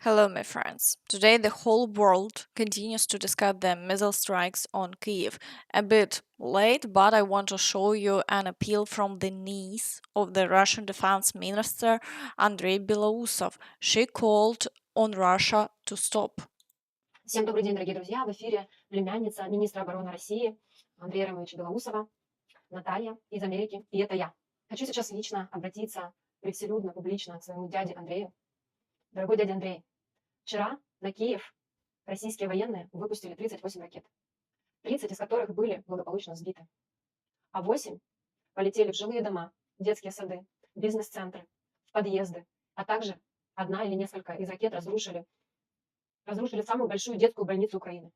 Hello, my friends. Today, the whole world continues to discuss the missile strikes on Kyiv. A bit late, but I want to show you an appeal from the niece of the Russian Defense Minister Andrey Belousov. She called on Russia to stop. Всем добрый день, дорогие друзья! В эфире племянница министра обороны России Андрея Романовича Белоусова, Наталья из Америки, и это я. Хочу сейчас лично обратиться превселюдно, публично к своему дяде Андрею. Дорогой дядя Андрей, вчера на Киев российские военные выпустили 38 ракет, 30 из которых были благополучно сбиты, а 8 полетели в жилые дома, детские сады, бизнес-центры, в подъезды, а также одна или несколько из ракет разрушили самую большую детскую больницу Украины.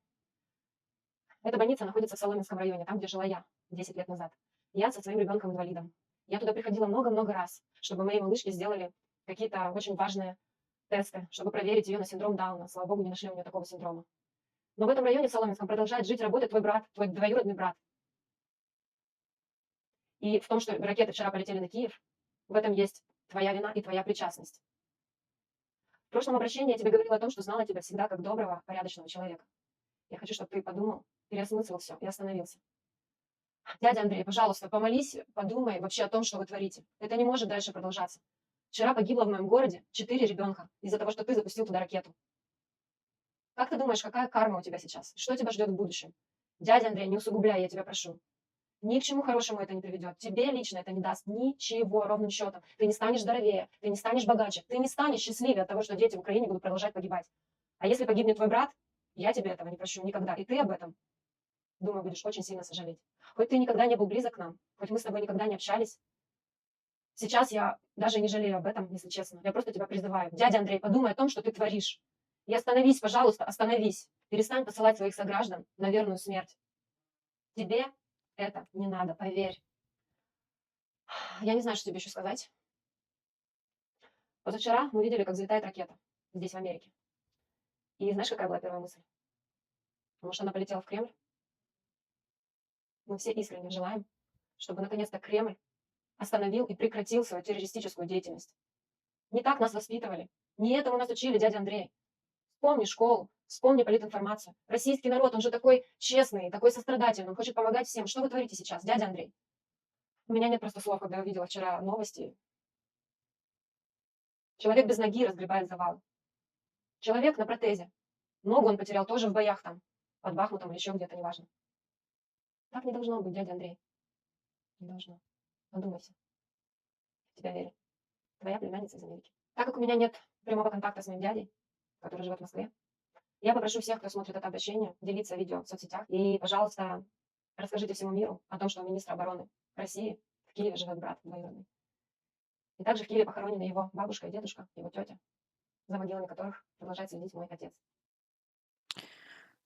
Эта больница находится в Соломенском районе, там, где жила я 10 лет назад. Я со своим ребенком-инвалидом. Я туда приходила много-много раз, чтобы моей малышке сделали какие-то очень важные тесты, чтобы проверить ее на синдром Дауна. Слава богу, не нашли у нее такого синдрома. Но в этом районе, в Соломенском, продолжает жить, работать твой брат, твой двоюродный брат. И в том, что ракеты вчера полетели на Киев, в этом есть твоя вина и твоя причастность. В прошлом обращении я тебе говорила о том, что знала тебя всегда как доброго, порядочного человека. Я хочу, чтобы ты подумал, переосмыслил все и остановился. Дядя Андрей, пожалуйста, помолись, подумай вообще о том, что вы творите. Это не может дальше продолжаться. Вчера погибло в моем городе 4 ребенка из-за того, что ты запустил туда ракету. Как ты думаешь, какая карма у тебя сейчас? Что тебя ждет в будущем? Дядя Андрей, не усугубляй, я тебя прошу. Ни к чему хорошему это не приведет. Тебе лично это не даст ничего, ровным счетом. Ты не станешь здоровее, ты не станешь богаче, ты не станешь счастливее от того, что дети в Украине будут продолжать погибать. А если погибнет твой брат, я тебе этого не прощу никогда. И ты об этом, думаю, будешь очень сильно сожалеть. Хоть ты никогда не был близок к нам, хоть мы с тобой никогда не общались, сейчас я даже не жалею об этом, если честно. Я просто тебя призываю. Дядя Андрей, подумай о том, что ты творишь. И остановись, пожалуйста, остановись. Перестань посылать своих сограждан на верную смерть. Тебе это не надо, поверь. Я не знаю, что тебе еще сказать. Позавчера мы видели, как взлетает ракета здесь, в Америке. И знаешь, какая была первая мысль? Может, она полетела в Кремль? Мы все искренне желаем, чтобы наконец-то Кремль остановил и прекратил свою террористическую деятельность. Не так нас воспитывали. Не этому нас учили, дядя Андрей. Вспомни школу, вспомни политинформацию. Российский народ, он же такой честный, такой сострадательный, он хочет помогать всем. Что вы творите сейчас, дядя Андрей? У меня нет просто слов, когда я увидела вчера новости. Человек без ноги разгребает завал. Человек на протезе. Ногу он потерял тоже в боях там, под Бахмутом или еще где-то, неважно. Так не должно быть, дядя Андрей. Не должно. Подумайся. В тебя верю. Твоя племянница из Америки. Так как у меня нет прямого контакта с моим дядей, который живет в Москве, я попрошу всех, кто смотрит это обращение, делиться видео в соцсетях. И, пожалуйста, расскажите всему миру о том, что у министра обороны России в Киеве живет брат двоюродный. И также в Киеве похоронены его бабушка и дедушка, его тетя, за могилами которых продолжает следить мой отец.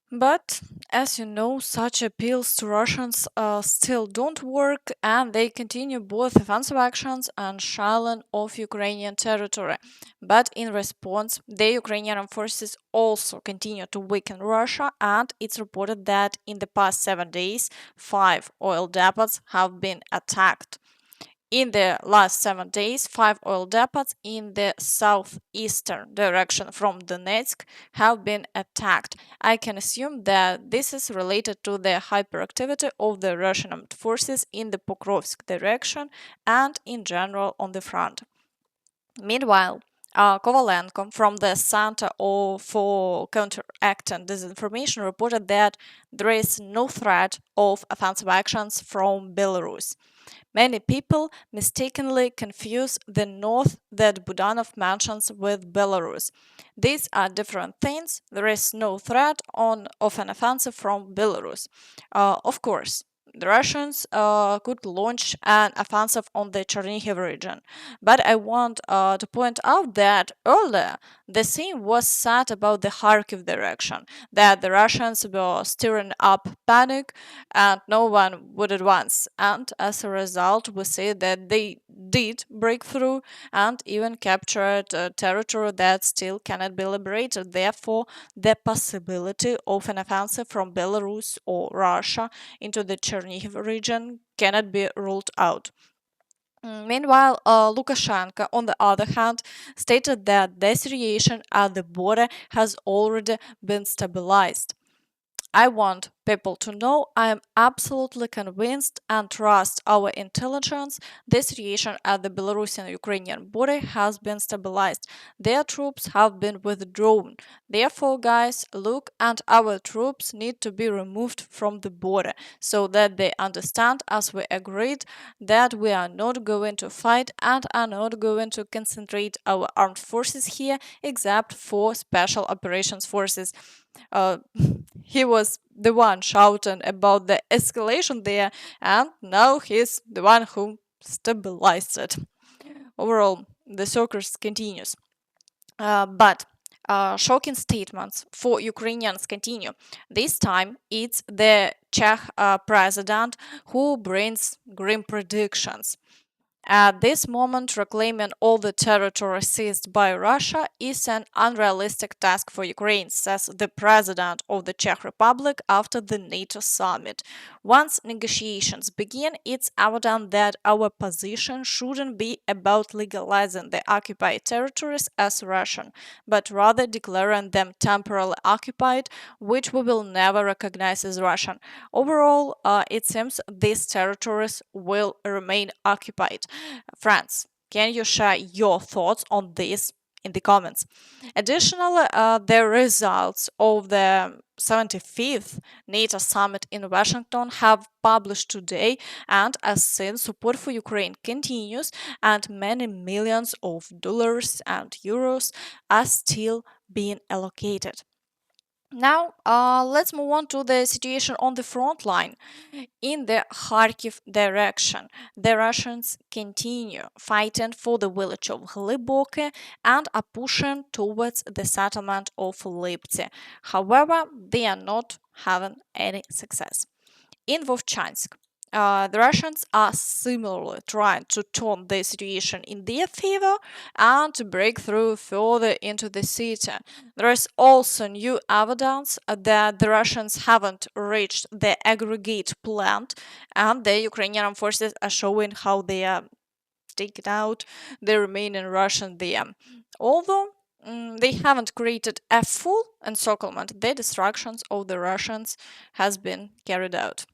But, as you know, such appeals to Russians still don't work, and they continue both offensive actions and shelling of Ukrainian territory. But in response, the Ukrainian forces also continue to weaken Russia, and it's reported that in the past 7 days, 5 oil depots have been attacked. In the last 7 days, 5 oil depots in the southeastern direction from Donetsk have been attacked. I can assume that this is related to the hyperactivity of the Russian armed forces in the Pokrovsk direction and in general on the front. Meanwhile, Kovalenko from the Center for Counteracting Disinformation reported that there is no threat of offensive actions from Belarus. Many people mistakenly confuse the north that Budanov mentions with Belarus. These are different things. There is no threat of an offensive from Belarus. Of course, the Russians could launch an offensive on the Chernihiv region. But I want to point out that earlier the same was said about the Kharkiv direction, that the Russians were stirring up panic and no one would advance. And as a result, we see that they did break through and even captured territory that still cannot be liberated. Therefore, the possibility of an offensive from Belarus or Russia into the Chernihiv region cannot be ruled out. Meanwhile, Lukashenko, on the other hand, stated that the situation at the border has already been stabilized. I want people to know I am absolutely convinced and trust our intelligence. The situation at the Belarusian-Ukrainian border has been stabilized. Their troops have been withdrawn. Therefore, guys, look, and our troops need to be removed from the border so that they understand, as we agreed, that we are not going to fight and are not going to concentrate our armed forces here except for special operations forces. uh, he was the one shouting about the escalation there, and now he's the one who stabilized it. Overall, the circus continues. But shocking statements for Ukrainians continue. This time, it's the Czech president who brings grim predictions. At this moment, reclaiming all the territory seized by Russia is an unrealistic task for Ukraine, says the president of the Czech Republic after the NATO summit. Once negotiations begin, it's evident that our position shouldn't be about legalizing the occupied territories as Russian, but rather declaring them temporarily occupied, which we will never recognize as Russian. Overall, it seems these territories will remain occupied. Friends, can you share your thoughts on this in the comments? Additionally, the results of the 75th NATO summit in Washington have published today, and as seen, support for Ukraine continues, and many millions of dollars and euros are still being allocated. Now, let's move on to the situation on the front line. In the Kharkiv direction, the Russians continue fighting for the village of Hliboke and are pushing towards the settlement of Liptsi. However, they are not having any success. In Vovchansk, the Russians are similarly trying to turn the situation in their favor and to break through further into the city. There is also new evidence that the Russians haven't reached the aggregate plant, and the Ukrainian forces are showing how they are taking out the remaining Russian there. Although they haven't created a full encirclement, the destructions of the Russians has been carried out.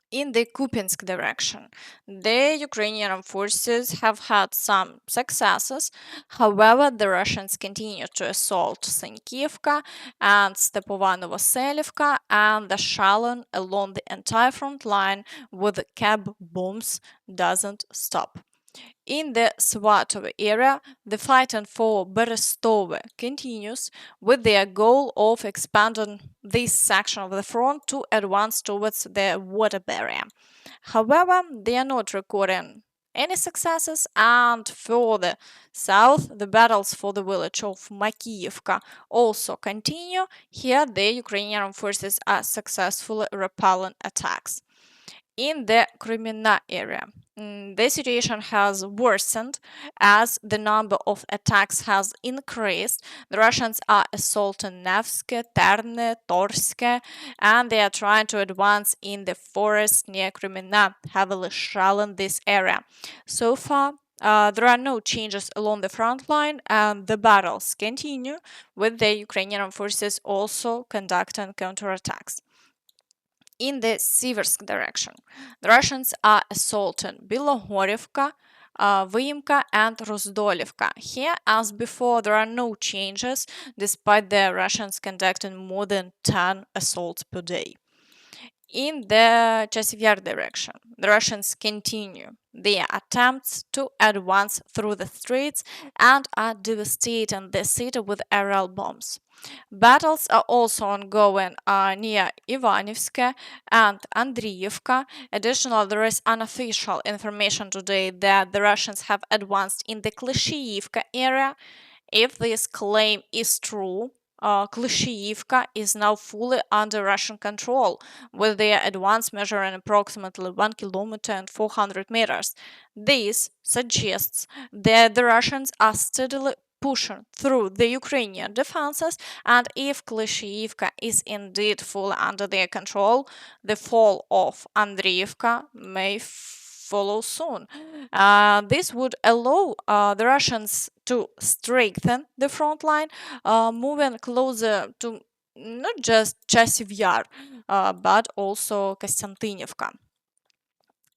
In the Kupiansk direction, the Ukrainian forces have had some successes. However, the Russians continue to assault Kyiivka and Stepova-Novoselivka and the Shalon along the entire front line with cab bombs doesn't stop. In the Svatove area, the fighting for Berestove continues with their goal of expanding this section of the front to advance towards the water barrier. However, they are not recording any successes, and further south, the battles for the village of Makiivka also continue. Here, the Ukrainian forces are successfully repelling attacks. In the Kreminna area, the situation has worsened as the number of attacks has increased. The Russians are assaulting Nevske, Terne, Torske, and they are trying to advance in the forest near Kreminna, heavily shelling this area. So far, there are no changes along the front line, and the battles continue, with the Ukrainian forces also conducting counterattacks. In the Siversk direction, the Russians are assaulting Bilohorivka, Vyimka, and Rozdolivka. Here, as before, there are no changes, despite the Russians conducting more than 10 assaults per day. In the Chasiv Yar direction, the Russians continue their attempts to advance through the streets and are devastating the city with aerial bombs. Battles are also ongoing near Ivanivska and Andreyevka. Additionally, there is unofficial information today that the Russians have advanced in the Klishchiivka area. If this claim is true, Klishchiivka is now fully under Russian control, with their advance measuring approximately 1 kilometer and 400 meters. This suggests that the Russians are steadily pushing through the Ukrainian defenses, and if Klishchiivka is indeed fully under their control, the fall of Andreyevka may follow soon. This would allow the Russians to strengthen the front line, moving closer to not just Chasiv Yar, but also Konstantinivka.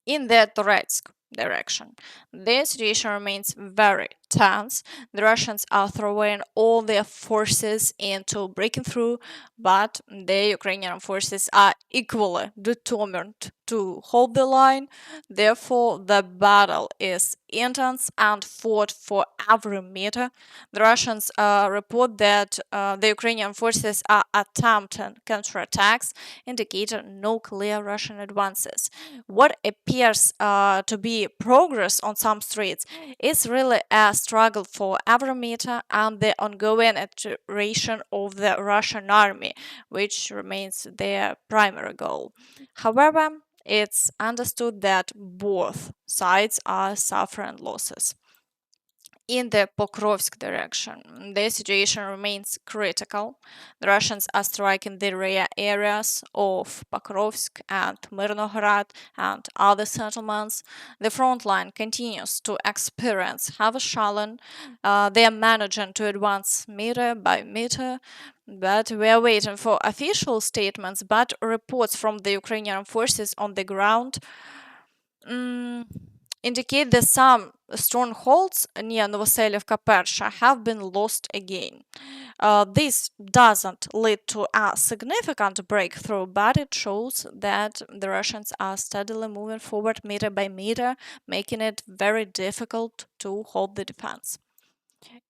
In the Donetsk direction, the situation remains very tense. The Russians are throwing all their forces into breaking through, but the Ukrainian forces are equally determined to hold the line. Therefore, the battle is intense and fought for every meter. The Russians report that the Ukrainian forces are attempting counterattacks, indicating no clear Russian advances. What appears to be progress on some streets is really a struggle for every meter and the ongoing iteration of the Russian army, which remains their primary goal. However, it's understood that both sides are suffering losses. In the Pokrovsk direction, the situation remains critical. The Russians are striking the rear areas of Pokrovsk and Mirnograd and other settlements. The front line continues to experience heavy shelling. They are managing to advance meter by meter, but we are waiting for official statements. But reports from the Ukrainian forces on the ground mm, indicate that some strongholds near Novoselivka Persha have been lost again. This doesn't lead to a significant breakthrough, but it shows that the Russians are steadily moving forward meter by meter, making it very difficult to hold the defense.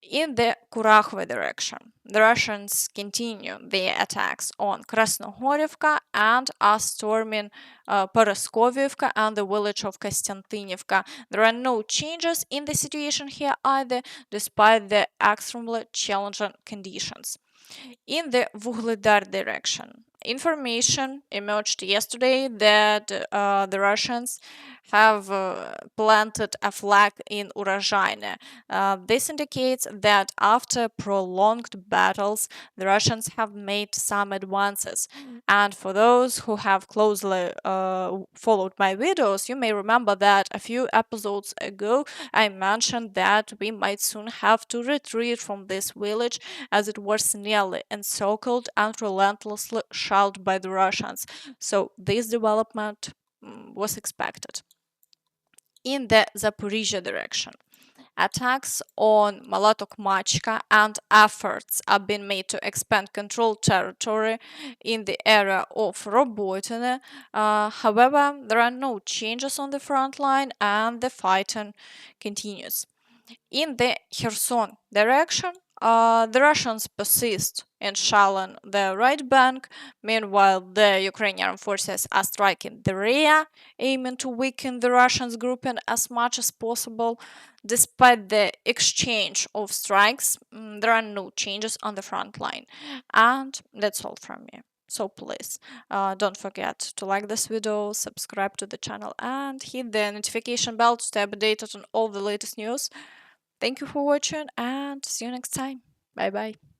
In the Kurakhove direction, the Russians continue their attacks on Krasnohorivka and are storming Paraskoviivka and the village of Konstantinivka. There are no changes in the situation here either, despite the extremely challenging conditions. In the Vuhledar direction, information emerged yesterday that the Russians have planted a flag in Urozhaine. This indicates that after prolonged battles, the Russians have made some advances. And for those who have closely followed my videos, you may remember that a few episodes ago I mentioned that we might soon have to retreat from this village as it was nearly encircled and relentlessly shelled by the Russians. So this development was expected. In the Zaporizhia direction, attacks on Malatokmachka and efforts are being made to expand controlled territory in the area of Robotine. However, there are no changes on the front line and the fighting continues. In the Kherson direction, the Russians persist in shelling the right bank. Meanwhile, the Ukrainian forces are striking the rear, aiming to weaken the Russians' grouping as much as possible. Despite the exchange of strikes, there are no changes on the front line. And that's all from me. So please don't forget to like this video, subscribe to the channel, and hit the notification bell to stay updated on all the latest news. Thank you for watching and see you next time. Bye bye.